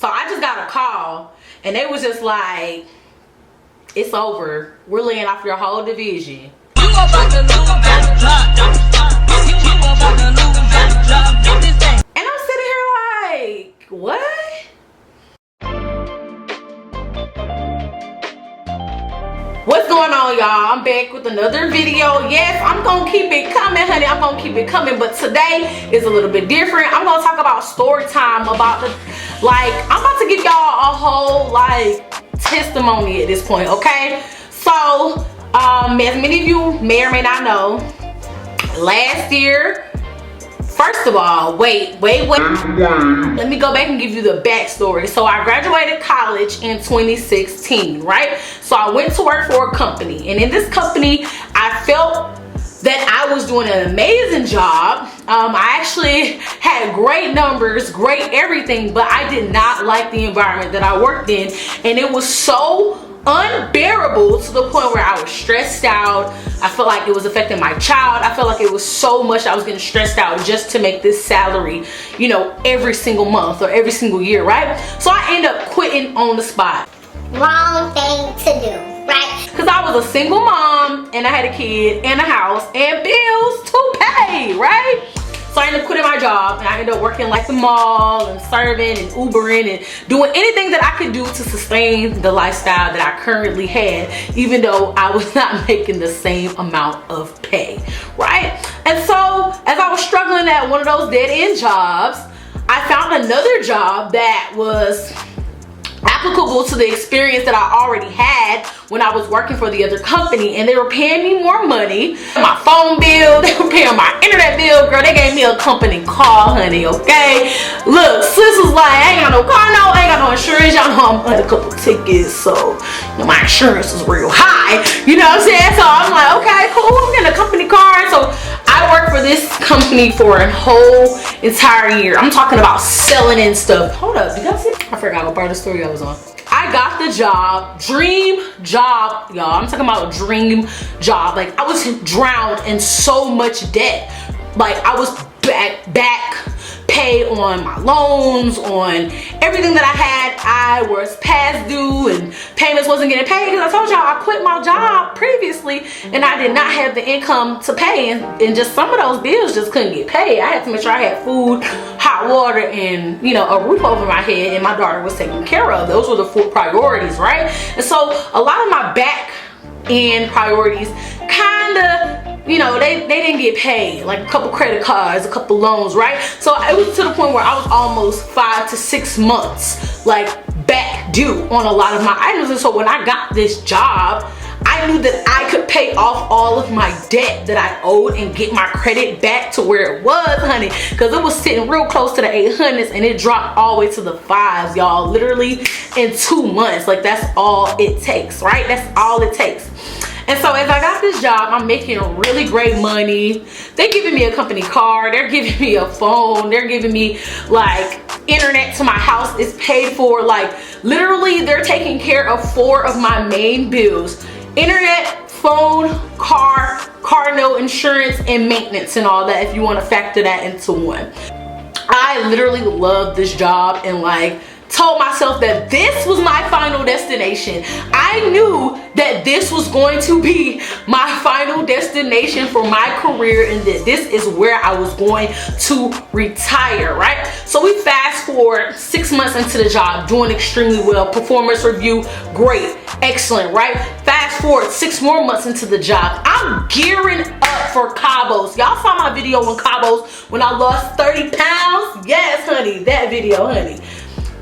So I just got a call and they was just like, it's over. We're laying off your whole division. And I'm sitting here like, what? What's going on, y'all? I'm back with another video. Yes, I'm gonna keep it coming, honey. I'm gonna keep it coming, but today is a little bit different. I'm gonna talk about story time, about the, like, I'm about to give y'all a whole, like, testimony at this point, okay? So, as many of you may or may not know, last year, first of all, wait. Let me go back and give you the backstory. So I graduated college in 2016, right? So I went to work for a company, and in this company, I felt that I was doing an amazing job. I actually had great numbers, great everything, but I did not like the environment that I worked in, and it was so unbearable to the point where I was stressed out. I felt like it was affecting my child. I felt like it was so much I was getting stressed out just to make this salary, you know, every single month or every single year, right? So I ended up quitting on the spot. Wrong thing to do, right? Because I was a single mom and I had a kid and a house and bills to pay, right? So I ended up quitting my job and I ended up working like the mall and serving and Ubering and doing anything that I could do to sustain the lifestyle that I currently had, even though I was not making the same amount of pay, right? And so as I was struggling at one of those dead-end jobs, I found another job that was applicable to the experience that I already had when I was working for the other company, and they were paying me more money. My phone bill, they were paying my internet bill, girl. They gave me a company car, honey, okay? Look, sis was like, I ain't got no car, no, I ain't got no insurance. Y'all know I'm under a couple tickets, so you know, my insurance is real high. You know what I'm saying? So I'm like, okay, cool, I'm getting a company car. So I worked for this company for a whole entire year. I'm talking about selling and stuff. Hold up, did y'all see? I forgot what part of the story I was on. I got the job, dream job, y'all. I'm talking about a dream job. Like, I was drowned in so much debt. Like, I was back pay on my loans, on everything that I had. I was past due and payments wasn't getting paid because I told y'all I quit my job previously and I did not have the income to pay, and just some of those bills just couldn't get paid. I had to make sure I had food, hot water, and, you know, a roof over my head, and my daughter was taken care of. Those were the 4 priorities, right? And so a lot of my back end priorities kind of, you know, they didn't get paid, like a couple credit cards, a couple loans, right? So it was to the point where I was almost 5 to 6 months like back due on a lot of my items. And so when I got this job, I knew that I could pay off all of my debt that I owed and get my credit back to where it was, honey, because it was sitting real close to the 800s and it dropped all the way to the 5s, y'all, literally in 2 months. Like, that's all it takes, right? That's all it takes. And so as I got this job, I'm making really great money. They're giving me a company car. They're giving me a phone. They're giving me, like, internet to my house is paid for. Like, literally, they're taking care of 4 of my main bills: internet, phone, car note, insurance, and maintenance, and all that, if you want to factor that into one. I literally love this job and, like, told myself that this was my final destination. I knew that this was going to be my final destination for my career, and that this is where I was going to retire, right? So we fast forward 6 months into the job, doing extremely well, performance review, great, excellent, right? Fast forward 6 more months into the job, I'm gearing up for Cabos. Y'all saw my video on Cabos when I lost 30 pounds? Yes, honey, that video, honey.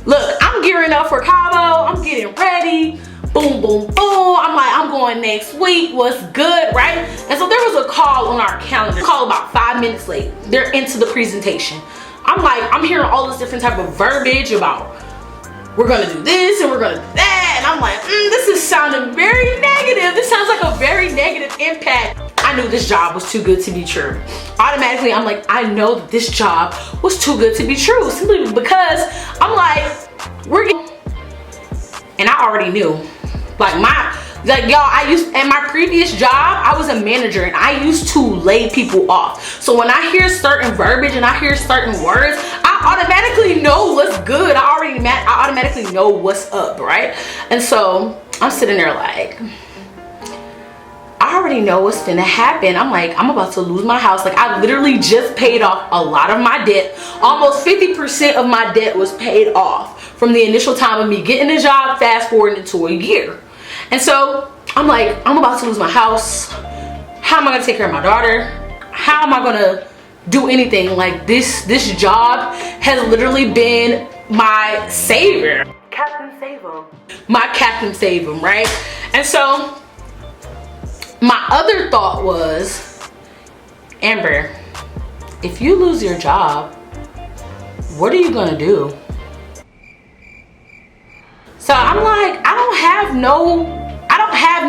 Look, I'm gearing up for Cabo. I'm getting ready. Boom, boom, boom. I'm like, I'm going next week. What's good, right? And so there was a call on our calendar. Call about 5 minutes late. They're into the presentation. I'm like, I'm hearing all this different type of verbiage about we're gonna do this and we're gonna do that. And I'm like, this is sounding very negative. This sounds like a very negative impact. I knew this job was too good to be true. Automatically, I'm like, I know that this job was too good to be true, simply because I'm like, and I already knew, like, y'all, at my previous job, I was a manager and I used to lay people off. So when I hear certain verbiage and I hear certain words, I I automatically know what's good. I automatically know what's up, right? And so I'm sitting there like, I already know what's gonna happen. I'm like, I'm about to lose my house. Like, I literally just paid off a lot of my debt. Almost 50% of my debt was paid off from the initial time of me getting a job, fast forwarding into a year. And so I'm like, I'm about to lose my house. How am I gonna take care of my daughter? How am I gonna do anything? Like, this job has literally been my savior. Captain Save 'em. My Captain Save 'em, right? And so my other thought was, Amber, if you lose your job, what are you gonna do? So I'm like, I don't have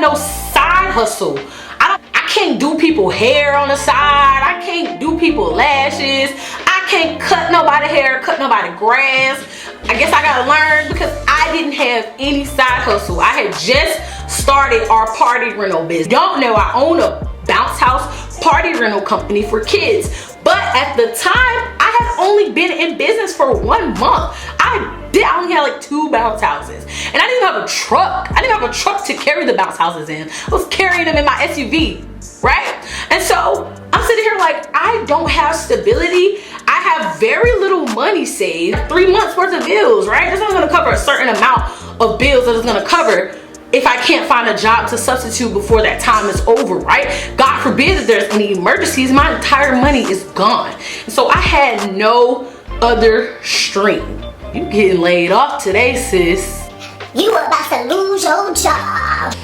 no side hustle. I can't do people hair on the side. I can't do people lashes. I can't cut nobody hair, cut nobody grass. I guess I gotta learn, because I didn't have any side hustle. I had just started our party rental business. Don't know, I own a bounce house party rental company for kids. But at the time, I had only been in business for 1 month. I only had like 2 bounce houses. And I didn't have a truck. I didn't have a truck to carry the bounce houses in. I was carrying them in my SUV, right? And so I'm sitting here like, I don't have stability. I have very little money saved. 3 months worth of bills, right? That's not gonna cover a certain amount of bills that it's gonna cover if I can't find a job to substitute before that time is over, right? God forbid that there's any emergencies, my entire money is gone. And so I had no other stream. You getting laid off today, sis. You about to lose your job.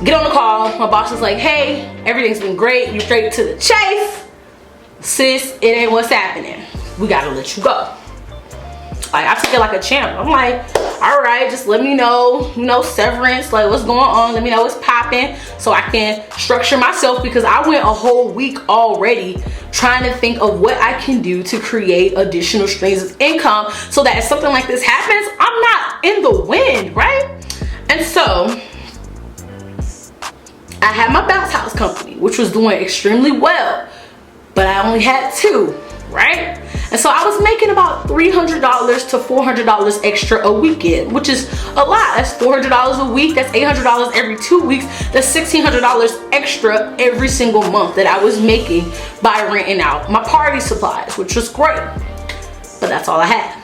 Get on the call. My boss is like, hey, everything's been great. You straight to the chase. Sis, it ain't what's happening. We gotta let you go. Like, I took it like a champ. I'm like, all right, just let me know, severance, like what's going on. Let me know what's popping so I can structure myself, because I went a whole week already trying to think of what I can do to create additional streams of income so that if something like this happens, I'm not in the wind, right? And so I had my bounce house company, which was doing extremely well, but I only had 2, right? And so I was making about $300 to $400 extra a weekend, which is a lot. That's $400 a week. That's $800 every 2 weeks. That's $1,600 extra every single month that I was making by renting out my party supplies, which was great. But that's all I had.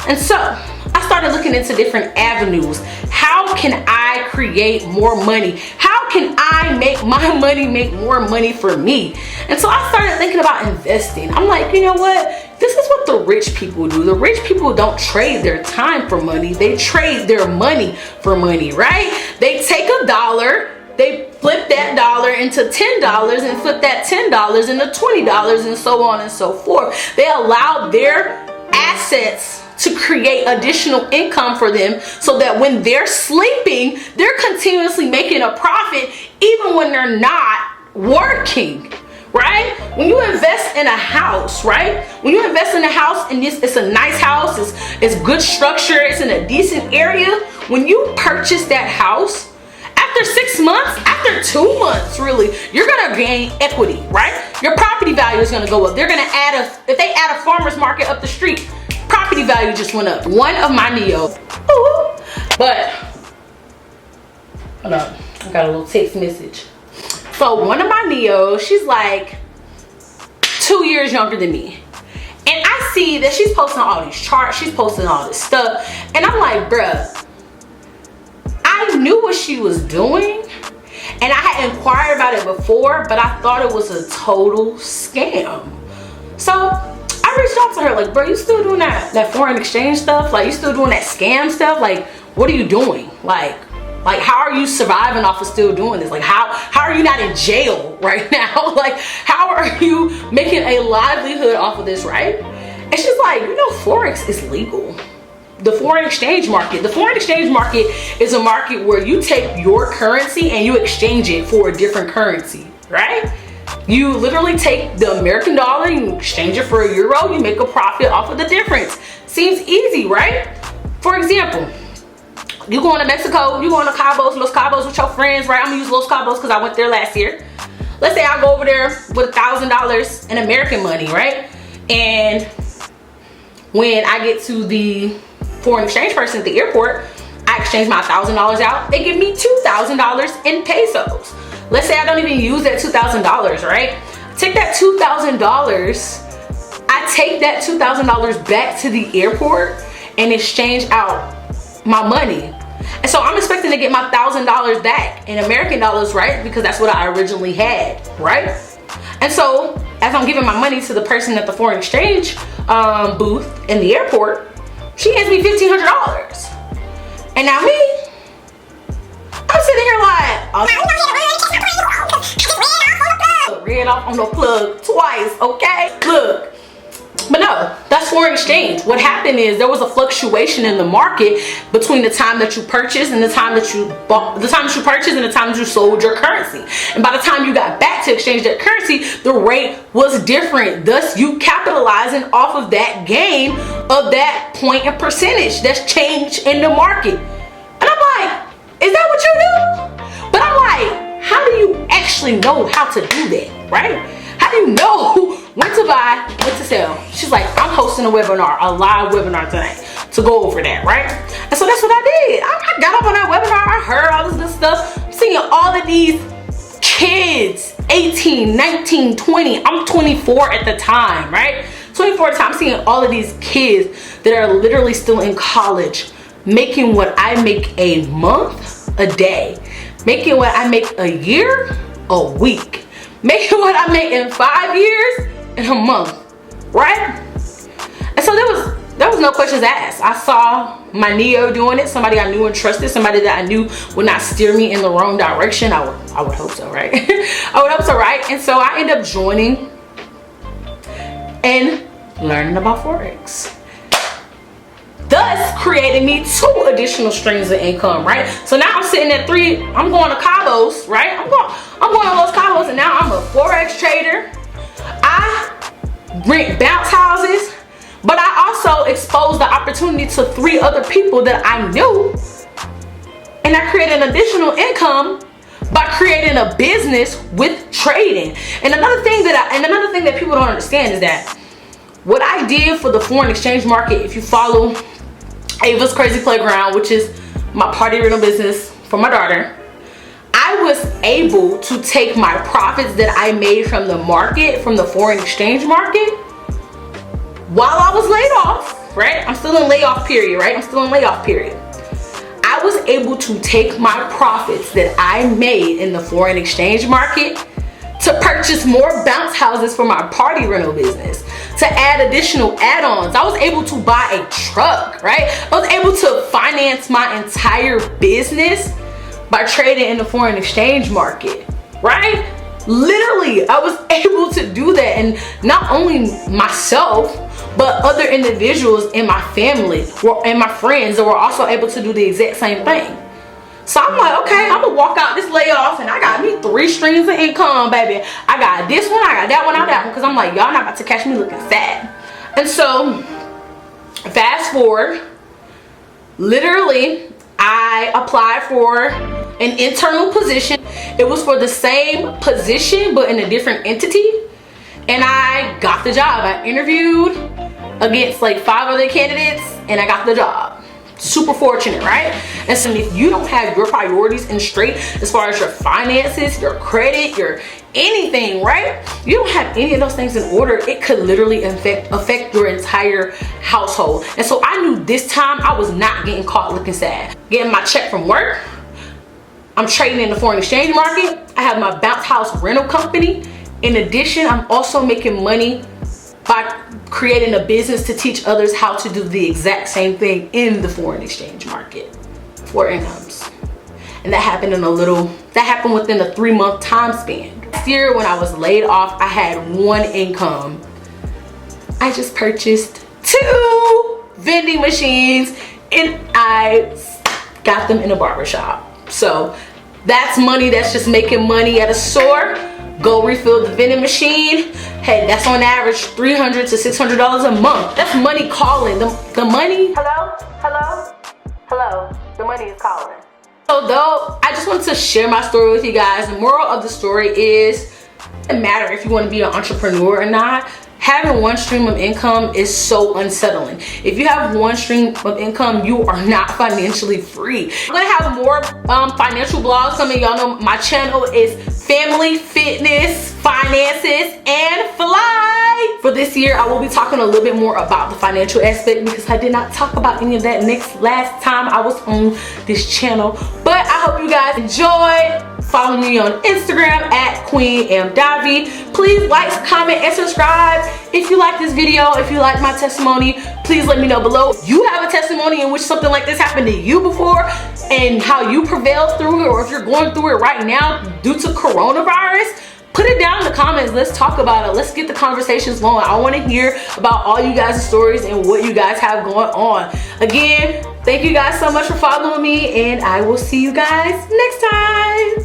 And so I started looking into different avenues. How can I create more money? How can I make my money make more money for me? And so I started thinking about investing. I'm like, you know what? This is what the rich people do. The rich people don't trade their time for money. They trade their money for money, right? They take $1, they flip that dollar into $10 and flip that $10 into $20 and so on and so forth. They allow their assets to create additional income for them so that when they're sleeping, they're continuously making a profit even when they're not working, right? When you invest in a house, right? When you invest in a house and it's a nice house, it's good structure, it's in a decent area, when you purchase that house, after 6 months, after 2 months, really, you're gonna gain equity, right? Your property value is gonna go up. They're gonna if they add a farmer's market up the street, property value just went up. One of my Neos, but hold on, I got a little text message. So one of my Neos, she's like 2 years younger than me. And I see that she's posting all these charts, she's posting all this stuff. And I'm like, bruh, I knew what she was doing. And I had inquired about it before, but I thought it was a total scam. So I reached out to her like, bro, you still doing that foreign exchange stuff? Like, you still doing that scam stuff? Like, what are you doing? Like how are you surviving off of still doing this? Like, how are you not in jail right now? Like, how are you making a livelihood off of this, right? And she's like, you know, Forex is legal. The foreign exchange market. The foreign exchange market is a market where you take your currency and you exchange it for a different currency, right? You literally take the American dollar, you exchange it for a euro, you make a profit off of the difference. Seems easy, right? For example, you going to Mexico, you going to Los Cabos with your friends, right? I'm gonna use Los Cabos because I went there last year. Let's say I go over there with $1,000 in American money, right? And when I get to the foreign exchange person at the airport, I exchange my $1,000 out, they give me $2,000 in pesos. Let's say I don't even use that $2,000, right? Take that $2,000, I take that $2,000 back to the airport and exchange out my money. And so I'm expecting to get my $1,000 back in American dollars, right? Because that's what I originally had, right? And so as I'm giving my money to the person at the foreign exchange booth in the airport, she hands me $1,500. And now me, I'm sitting here like, ran off on the plug twice, okay? Look. But no, that's foreign exchange. What happened is there was a fluctuation in the market between the time that you purchased and the time that you bought, the time that you purchased and the time that you sold your currency. And by the time you got back to exchange that currency, the rate was different. Thus, you capitalizing off of that gain of that point and percentage that's changed in the market. And I'm like, is that what you do? But I'm like, how do you actually know how to do that, right? How do you know when to buy, when to sell? She's like, I'm hosting a webinar, a live webinar tonight to go over that, right? And so that's what I did. I got up on that webinar, I heard all this good stuff. I'm seeing all of these kids, 18, 19, 20. I'm 24 at the time, right? 24 at the time, I'm seeing all of these kids that are literally still in college, making what I make a month, a day, making what I make a year, a week, making what I make in 5 years, in a month, right? And so there was no questions asked. I saw my Neo doing it, somebody I knew and trusted, somebody that I knew would not steer me in the wrong direction. I would hope so, right? I would hope so, right? And so I ended up joining and learning about Forex, thus creating me 2 additional streams of income, right? So now I'm sitting at 3, I'm going to Cabos, right? I'm going to Los Cabos, and now I'm a Forex trader. I rent bounce houses, but I also exposed the opportunity to 3 other people that I knew, and I created an additional income by creating a business with trading. And another thing that people don't understand is that what I did for the foreign exchange market, if you follow Ava's Crazy Playground, which is my party rental business for my daughter, I was able to take my profits that I made from the market, from the foreign exchange market, while I was laid off, right? I'm still in layoff period, right? I'm still in layoff period. I was able to take my profits that I made in the foreign exchange market to purchase more bounce houses for my party rental business, to add additional add-ons. I was able to buy a truck, right? I was able to finance my entire business by trading in the foreign exchange market, right? Literally, I was able to do that, and not only myself, but other individuals in my family and my friends that were also able to do the exact same thing. So I'm like, okay, I'm gonna walk out this layoff and I got me 3 streams of income, baby. I got this one, I got that one, because I'm like, y'all not about to catch me looking sad. And so, fast forward, literally, I applied for an internal position. It was for the same position, but in a different entity. And I got the job. I interviewed against like 5 other candidates and I got the job. Super fortunate, right? And so if you don't have your priorities in straight as far as your finances, your credit, your anything, right? You don't have any of those things in order, it could literally affect your entire household. And so I knew this time I was not getting caught looking sad. Getting my check from work, I'm trading in the foreign exchange market, I have my bounce house rental company. In addition, I'm also making money by creating a business to teach others how to do the exact same thing in the foreign exchange market. 4 incomes. And that happened within a 3-month time span. Last year when I was laid off, I had 1 income. I just purchased 2 vending machines and I got them in a barbershop. So that's money that's just making money at a store. Go refill the vending machine. Hey, that's on average $300 to $600 a month. That's money calling. The money. Hello? The money is calling. So though, I just wanted to share my story with you guys. The moral of the story is, it doesn't matter if you want to be an entrepreneur or not. having one stream of income is so unsettling. If you have one stream of income, you are not financially free. I'm gonna have more financial blogs coming. Y'all know my channel is family, fitness, finances, and fly. For this year, I will be talking a little bit more about the financial aspect because I did not talk about any of that last time I was on this channel. But I hope you guys enjoyed. Follow me on Instagram at QueenMDavi. Please like, comment, and subscribe. If you like this video, if you like my testimony, please let me know below. If you have a testimony in which something like this happened to you before and how you prevailed through it, or if you're going through it right now due to coronavirus, put it down in the comments. Let's talk about it. Let's get the conversations going. I want to hear about all you guys' stories and what you guys have going on. Again, thank you guys so much for following me, and I will see you guys next time.